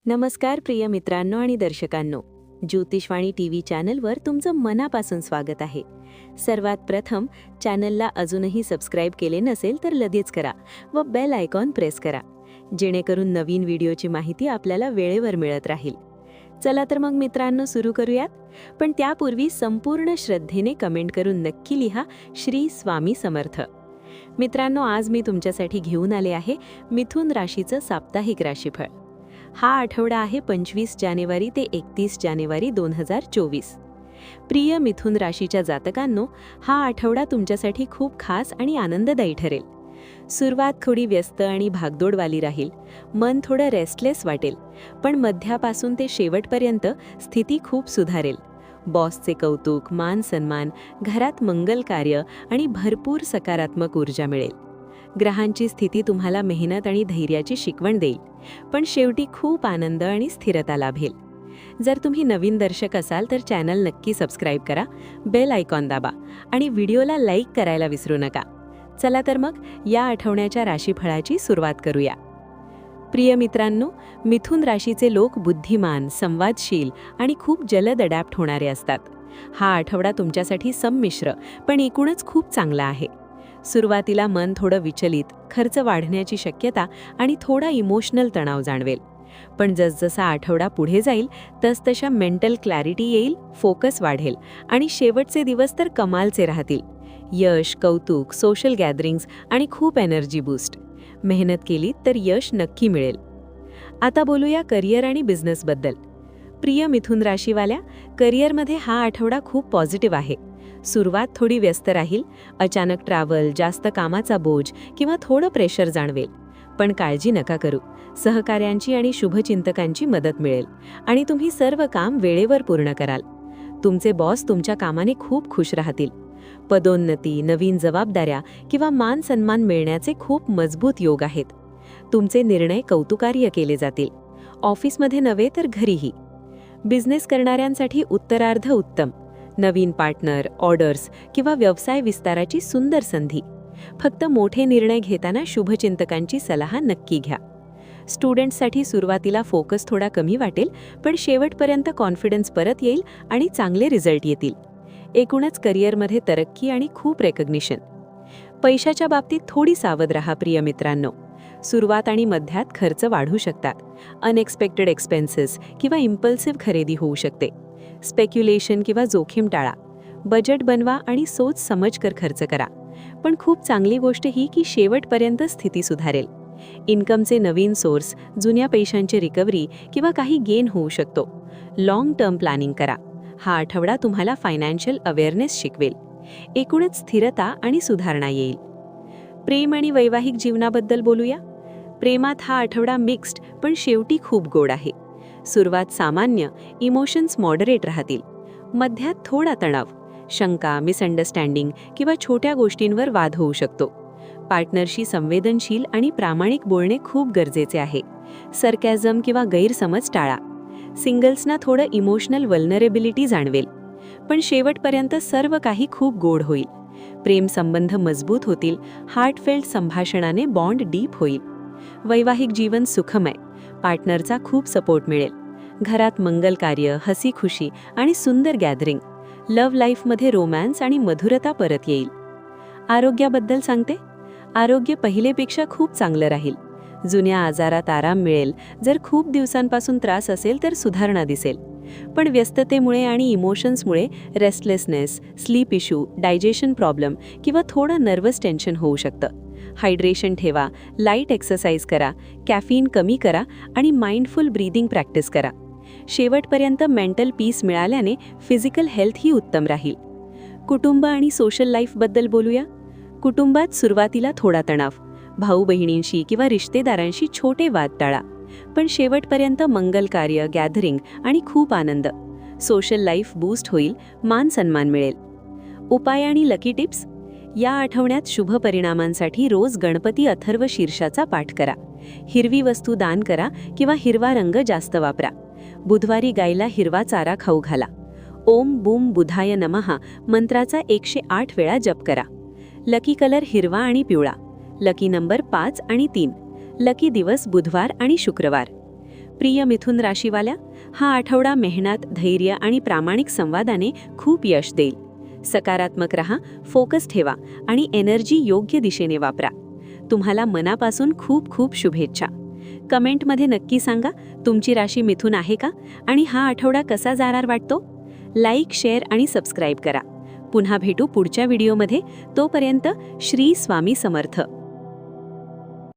नमस्कार प्रिय मित्रांनो आणि दर्शकांनो, ज्योतिषवाणी टीव्ही चॅनलवर तुमचं मनापासून स्वागत आहे. सर्वात प्रथम चॅनलला अजूनही सबस्क्राईब केले नसेल तर लगेच करा व बेल आयकॉन प्रेस करा, जेणेकरून नवीन व्हिडिओची माहिती आपल्याला वेळेवर मिळत राहील. चला तर मग मित्रांनो सुरू करूयात. पण त्यापूर्वी संपूर्ण श्रद्धेने कमेंट करून नक्की लिहा श्री स्वामी समर्थ. मित्रांनो, आज मी तुमच्यासाठी घेऊन आले आहे मिथुन राशीचं साप्ताहिक राशीफळ. हा आठवडा आहे 25 जानेवारी ते 31 जानेवारी 2024. प्रिय मिथुन राशीच्या जातकांनो, हा आठवडा तुमच्यासाठी खूप खास आणि आनंददायी ठरेल. सुरुवात थोडी व्यस्त आणि भागदौडवाली राहील. मन थोडं रेस्टलेस वाटेल, पण मध्यापासून ते शेवटपर्यंत स्थिती खूप सुधारेल. बॉसचे कौतुक, मान सन्मान, घरात मंगल कार्य आणि भरपूर सकारात्मक ऊर्जा मिळेल. ग्रहांची स्थिती तुम्हाला मेहनत आणि धैर्याची शिकवण देईल, पण शेवटी खूप आनंद आणि स्थिरता लाभेल. जर तुम्ही नवीन दर्शक असाल तर चॅनल नक्की सबस्क्राईब करा, बेल आयकॉन दाबा आणि व्हिडिओला लाईक करायला विसरू नका. चला तर मग या आठवड्याच्या राशीफळाची सुरुवात करूया. प्रिय मित्रांनो, मिथुन राशीचे लोक बुद्धिमान, संवादशील आणि खूप जलद अडॅप्ट होणारे असतात. हा आठवडा तुमच्यासाठी संमिश्र पण एकूणच खूप चांगला आहे. सुरुवातीला मन थोडं विचलित, खर्च वाढण्याची शक्यता आणि थोडा इमोशनल तणाव जाणवेल. पण जसजसा आठवडा पुढे जाईल तसतशा मेंटल क्लॅरिटी येईल, फोकस वाढेल आणि शेवटचे दिवस तर कमालचे राहतील. यश, कौतुक, सोशल गॅदरिंग्स आणि खूप एनर्जी बूस्ट. मेहनत केली तर यश नक्की मिळेल. आता बोलूया करिअर आणि बिझनेसबद्दल. प्रिय मिथुन राशीवाल्या, करिअरमध्ये हा आठवडा खूप पॉझिटिव्ह आहे. सुरुवात थोडी व्यस्त राहील. अचानक ट्रॅव्हल, जास्त कामाचा बोज किंवा थोडं प्रेशर जाणवेल. पण काळजी नका करू, सहकाऱ्यांची आणि शुभचिंतकांची मदत मिळेल आणि तुम्ही सर्व काम वेळेवर पूर्ण कराल. तुमचे बॉस तुमच्या कामाने खूप खुश राहतील. पदोन्नती, नवीन जबाबदाऱ्या किंवा मान सन्मान मिळण्याचे खूप मजबूत योग आहेत. तुमचे निर्णय कौतुकार्य केले जातील, ऑफिसमध्ये नव्हे तर घरीही. बिझनेस करणाऱ्यांसाठी उत्तरार्ध उत्तम. नवीन पार्टनर, ऑर्डर्स किंवा व्यवसाय विस्ताराची सुंदर संधी. फक्त मोठे निर्णय घेताना शुभचिंतकांची सल्ला नक्की घ्या. स्टुडंट्ससाठी सुरुवातीला फोकस थोडा कमी वाटेल, पण शेवटपर्यंत कॉन्फिडन्स परत येईल आणि चांगले रिझल्ट येतील. एकूणच करिअरमध्ये तरक्की आणि खूप रेकग्निशन. पैशाच्या बाबतीत थोडी सावध राहा प्रिय मित्रांनो. सुरुवात आणि मध्यात खर्च वाढू शकतात. अनएक्सपेक्टेड एक्सपेन्सेस किंवा इम्पल्सिव्ह खरेदी होऊ शकते. स्पेक्युलेशन किंवा जोखीम टाळा. बजेट बनवा आणि सोच समजकर खर्च करा. पण खूप चांगली गोष्ट ही की शेवटपर्यंत स्थिती सुधारेल. इन्कमचे नवीन सोर्स, जुन्या पैशांची रिकव्हरी किंवा काही गेन होऊ शकतो. लॉंग टर्म प्लॅनिंग करा. हा आठवडा तुम्हाला फायनान्शियल अवेअरनेस शिकवेल. एकूणच स्थिरता आणि सुधारणा येईल. प्रेम आणि वैवाहिक जीवनाबद्दल बोलूया. प्रेमात हा आठवडा मिक्स्ड पण शेवटी खूप गोड आहे. सुरुवात सामान्य, इमोशन्स मॉडरेट राहतील. मध्यात थोडा तणाव, शंका, मिसअंडरस्टँडिंग किंवा छोट्या गोष्टींवर वाद होऊ शकतो. पार्टनरशी संवेदनशील आणि प्रामाणिक बोलणे खूप गरजेचे आहे. सरकॅझम किंवा गैरसमज टाळा. सिंगल्सना थोडं इमोशनल वल्नरेबिलिटी जाणवेल. पण शेवटपर्यंत सर्व काही खूप गोड होईल. प्रेम संबंध मजबूत होतील. हार्टफेल्ट संभाषणाने बॉन्ड डीप होईल. वैवाहिक जीवन सुखमय. पार्टनरचा खूप सपोर्ट मिळेल. घरात मंगल कार्य, हसी खुशी आणि सुंदर गॅदरिंग. लव्ह लाईफमध्ये रोमॅन्स आणि मधुरता परत येईल. आरोग्याबद्दल सांगते. आरोग्य पहिलेपेक्षा खूप चांगलं राहील. जुन्या आजारात आराम मिळेल. जर खूप दिवसांपासून त्रास असेल तर सुधारणा दिसेल. पण व्यस्ततेमुळे आणि इमोशन्समुळे restlessness, sleep issue, digestion problem किंवा थोडं नर्वस टेन्शन होऊ शकतं. हायड्रेशन ठेवा, लाईट एक्सरसाइज करा, कॅफीन कमी करा आणि माइंडफुल ब्रीदिंग प्रॅक्टिस करा. शेवटपर्यंत मेंटल पीस मिळाल्याने फिजिकल हेल्थ ही उत्तम राहील. कुटुंब आणि सोशल लाईफबद्दल बोलूया. कुटुंबात सुरुवातीला थोडा तणाव. भाऊ बहिणींशी किंवा रिश्तेदारांशी छोटे वाद टाळा. पण शेवटपर्यंत मंगल कार्य, गॅदरिंग आणि खूप आनंद. सोशल लाईफ बूस्ट होईल, मान सन्मान मिळेल. उपाय आणि लकी टिप्स. या आठवड्यात शुभ परिणामांसाठी रोज गणपती अथर्व शीर्षाचा पाठ करा. हिरवी वस्तू दान करा किंवा हिरवा रंग जास्त वापरा. बुधवारी गायला हिरवा चारा खाऊ घाला. ओम बूम बुधाय नमः मंत्राचा 108 वेळा जप करा. लकी कलर हिरवा आणि पिवळा. लकी नंबर 5 आणि 3. लकी दिवस बुधवार आणि शुक्रवार. प्रिय मिथुन राशीवाल्या, हा आठवडा मेहनत, धैर्य आणि प्रामाणिक संवादाने खूप यश देईल. सकारात्मक रहा, फोकस ठेवा आणि एनर्जी योग्य दिशेने वापरा. तुम्हाला मनापासून खूप खूप शुभेच्छा. कमेंटमध्ये नक्की सांगा तुमची राशी मिथुन आहे का आणि हा आठवडा कसा जाणार वाटतो. लाईक, शेअर आणि सबस्क्राईब करा. पुन्हा भेटू पुढच्या व्हिडिओमध्ये. तोपर्यंत श्री स्वामी समर्थ.